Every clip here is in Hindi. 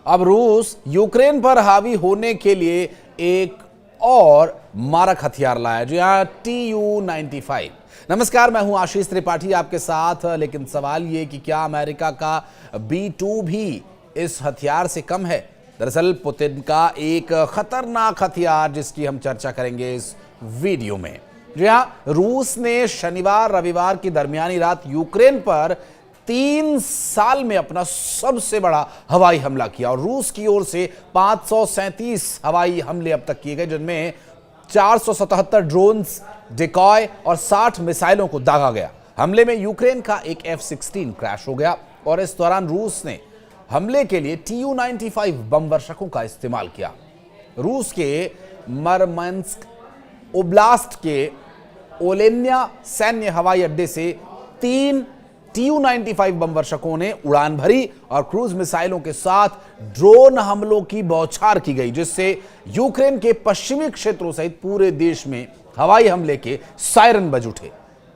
अब रूस यूक्रेन पर हावी होने के लिए एक और मारक हथियार लाया, जो यहाँ Tu-95। नमस्कार, मैं हूं आशीष त्रिपाठी आपके साथ। लेकिन सवाल ये कि क्या अमेरिका का B2 भी इस हथियार से कम है? दरअसल पुतिन का एक खतरनाक हथियार, जिसकी हम चर्चा करेंगे इस वीडियो में। जी हाँ, रूस ने शनिवार रविवार की दरमियानी रात यूक्रेन पर 3 साल में अपना सबसे बड़ा हवाई हमला किया और रूस की ओर से 537 हवाई हमले अब तक किए गए, जिनमें 477 ड्रोन्स, डिकॉय और 60 मिसाइलों को दागा गया। हमले में यूक्रेन का एक F-16 क्रैश हो गया और इस दौरान रूस ने हमले के लिए Tu-95 बम वर्षकों का इस्तेमाल किया। रूस के मरमंस्क ओब्लास्ट के ओलेन्या सैन्य हवाई अड्डे से 3 Tu-95 बम वर्षकों ने उड़ान भरी और क्रूज मिसाइलों के साथ ड्रोन हमलों की बौछार की गई, जिससे यूक्रेन के पश्चिमी क्षेत्रों सहित पूरे देश में हवाई हमले के सायरन बज उठे।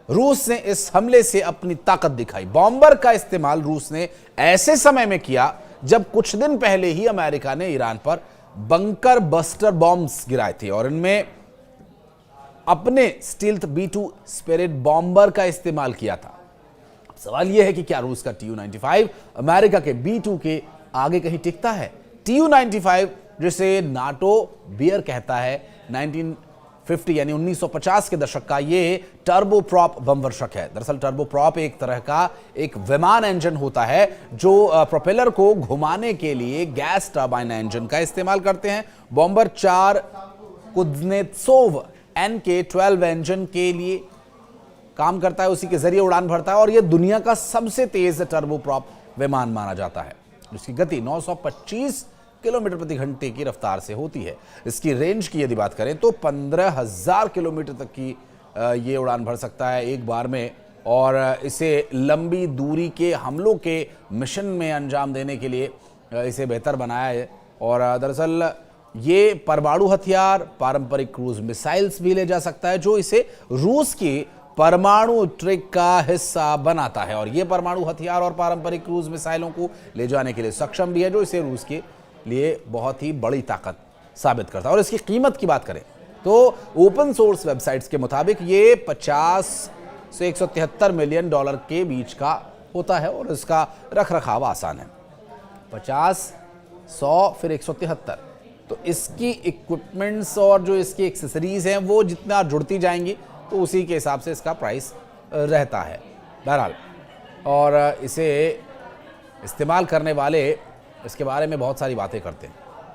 रूस ने इस हमले से अपनी ताकत दिखाई। बॉम्बर का इस्तेमाल रूस ने ऐसे समय में किया जब कुछ दिन पहले ही अमेरिका ने ईरान पर बंकर बस्टर बॉम्ब्स गिराए थे और इनमें अपने स्टील्थ B2 स्पिरिट बॉम्बर का इस्तेमाल किया था। सवाल यह है कि क्या रूस का Tu-95 अमेरिका के B2 के आगे कहीं टिकता है? Tu-95, जिसे नाटो बियर कहता है, 1950 यानी 1950 के दशक का ये टर्बोप्रॉप बम वर्षक है। दरअसल टर्बोप्रॉप एक तरह का एक विमान इंजन होता है जो प्रोपेलर को घुमाने के लिए गैस टर्बाइन इंजन का इस्तेमाल करते हैं। बॉम्बर 4 कुज्नेत्सोव NK-12 इंजन के लिए काम करता है, उसी के जरिए उड़ान भरता है और यह दुनिया का सबसे तेज टर्बोप्रॉप विमान माना जाता है, जिसकी गति 925 किलोमीटर प्रति घंटे की रफ्तार से होती है। इसकी रेंज की यदि बात करें तो 15,000 किलोमीटर तक की ये उड़ान भर सकता है एक बार में और इसे लंबी दूरी के हमलों के मिशन में अंजाम देने के लिए इसे बेहतर बनाया है। और दरअसल ये परमाणु हथियार, पारंपरिक क्रूज मिसाइल्स भी ले जा सकता है, जो इसे रूस की परमाणु ट्रिक का हिस्सा बनाता है। और ये परमाणु हथियार और पारंपरिक क्रूज मिसाइलों को ले जाने के लिए सक्षम भी है, जो इसे रूस के लिए बहुत ही बड़ी ताकत साबित करता है। और इसकी कीमत की बात करें तो ओपन सोर्स वेबसाइट्स के मुताबिक ये 50 से 173 मिलियन डॉलर के बीच का होता है और इसका रखरखाव आसान है। 50, 100 फिर 173, तो इसकी इक्विपमेंट्स और जो इसकी एक्सेसरीज हैं वो जितना जुड़ती जाएंगी तो उसी के हिसाब से इसका प्राइस रहता है बहरहाल। और इसे इस्तेमाल करने वाले इसके बारे में बहुत सारी बातें करते हैं।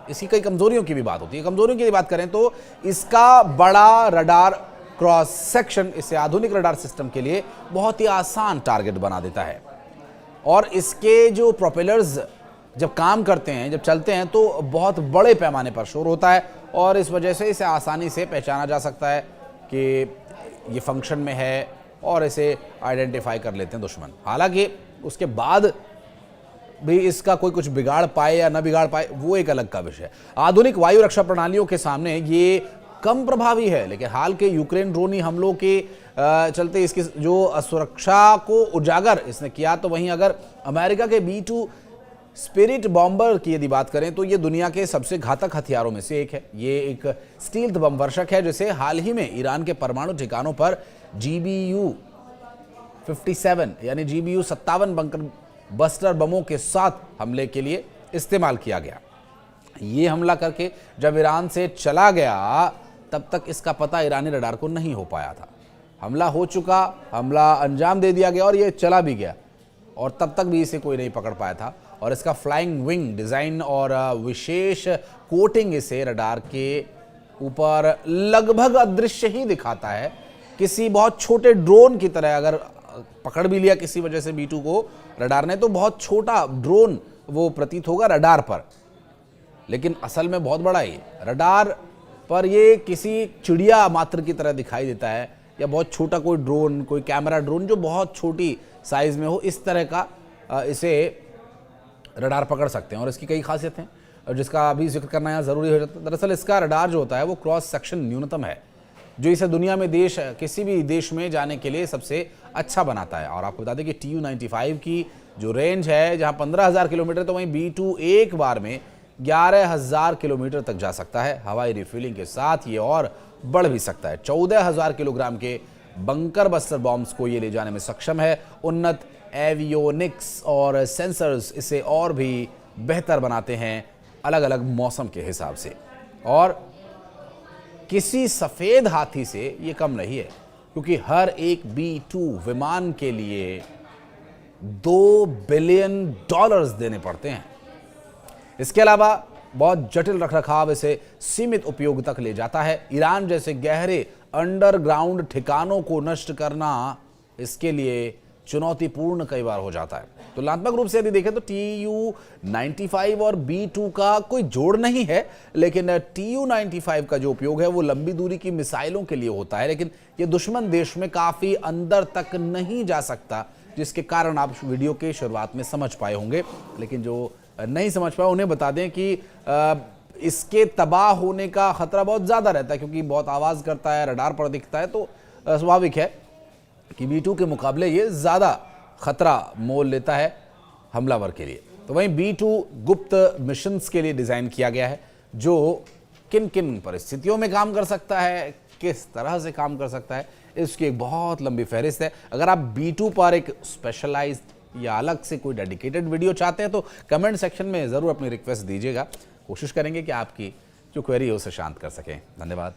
इसकी कई कमजोरियों की भी बात होती है। कमजोरियों की बात करें तो इसका बड़ा रडार क्रॉस सेक्शन इसे आधुनिक रडार सिस्टम के लिए बहुत ही आसान टारगेट बना देता है और इसके जो प्रोपेलर्स जब काम करते हैं, जब चलते हैं तो बहुत बड़े पैमाने पर शोर होता है और इस वजह से इसे आसानी से पहचाना जा सकता है कि ये फंक्शन में है और इसे आइडेंटिफाई कर लेते हैं दुश्मन। हालांकि उसके बाद भी इसका कोई कुछ बिगाड़ पाए या न बिगाड़ पाए वो एक अलग का विषय है। आधुनिक वायु रक्षा प्रणालियों के सामने ये कम प्रभावी है, लेकिन हाल के यूक्रेन ड्रोनी हमलों के चलते इसकी जो सुरक्षा को उजागर इसने किया, तो वहीं अगर अमेरिका के B2 स्पिरिट बॉम्बर की यदि बात करें तो ये दुनिया के सबसे घातक हथियारों में से एक है। ये एक स्टील्थ बम वर्षक है, जिसे हाल ही में ईरान के परमाणु ठिकानों पर GBU-57 यानी GBU-57 बंकर बस्टर बमों के साथ हमले के लिए इस्तेमाल किया गया। ये हमला करके जब ईरान से चला गया तब तक इसका पता ईरानी रडार को नहीं हो पाया था। हमला हो चुका, हमला अंजाम दे दिया गया और ये चला भी गया और तब तक भी इसे कोई नहीं पकड़ पाया था। और इसका फ्लाइंग विंग डिज़ाइन और विशेष कोटिंग इसे रडार के ऊपर लगभग अदृश्य ही दिखाता है। किसी बहुत छोटे ड्रोन की तरह अगर पकड़ भी लिया किसी वजह से B2 को रडार ने, तो बहुत छोटा ड्रोन वो प्रतीत होगा रडार पर, लेकिन असल में बहुत बड़ा ही रडार पर ये किसी चिड़िया मात्र की तरह दिखाई देता है या बहुत छोटा कोई ड्रोन, कोई कैमरा ड्रोन जो बहुत छोटी साइज में हो, इस तरह का इसे रडार पकड़ सकते हैं। और इसकी कई खासियत हैं और जिसका अभी जिक्र करना यहाँ ज़रूरी हो जाता है। दरअसल इसका रडार जो होता है वो क्रॉस सेक्शन न्यूनतम है, जो इसे दुनिया में किसी भी देश में जाने के लिए सबसे अच्छा बनाता है। और आपको बता दें कि Tu-95 की जो रेंज है जहां 15,000 किलोमीटर, तो वहीं B2 एक बार में 11,000 किलोमीटर तक जा सकता है। हवाई रिफ्यूलिंग के साथ ये और बढ़ भी सकता है। 14,000 किलोग्राम के बंकर बस्टर बॉम्ब्स को ये ले जाने में सक्षम है। उन्नत एवियोनिक्स और सेंसर्स इसे और भी बेहतर बनाते हैं अलग अलग मौसम के हिसाब से। और किसी सफेद हाथी से ये कम नहीं है, क्योंकि हर एक B2 विमान के लिए $2 बिलियन देने पड़ते हैं। इसके अलावा बहुत जटिल रखरखाव इसे सीमित उपयोग तक ले जाता है। ईरान जैसे गहरे अंडरग्राउंड ठिकानों को नष्ट करना इसके लिए चुनौतीपूर्ण कई बार हो जाता है। तुलनात्मक रूप से यदि देखें तो TU-95 और B2 का कोई जोड़ नहीं है, लेकिन TU-95 का जो उपयोग है वो लंबी दूरी की मिसाइलों के लिए होता है, लेकिन ये दुश्मन देश में काफी अंदर तक नहीं जा सकता, जिसके कारण आप वीडियो के शुरुआत में समझ पाए होंगे। लेकिन जो नहीं समझ पाए उन्हें बता दें कि इसके तबाह होने का खतरा बहुत ज्यादा रहता है, क्योंकि बहुत आवाज करता है, रडार पर दिखता है, तो स्वाभाविक है कि B2 के मुकाबले ये ज्यादा खतरा मोल लेता है हमलावर के लिए। तो वहीं B2 गुप्त मिशंस के लिए डिजाइन किया गया है, जो किन किन परिस्थितियों में काम कर सकता है, किस तरह से काम कर सकता है, इसकी एक बहुत लंबी फहरिस्त है। अगर आप B2 पर एक स्पेशलाइज्ड या अलग से कोई डेडिकेटेड वीडियो चाहते हैं तो कमेंट सेक्शन में जरूर अपनी रिक्वेस्ट दीजिएगा। कोशिश करेंगे कि आपकी जो क्वेरी है उसे शांत कर सकें। धन्यवाद।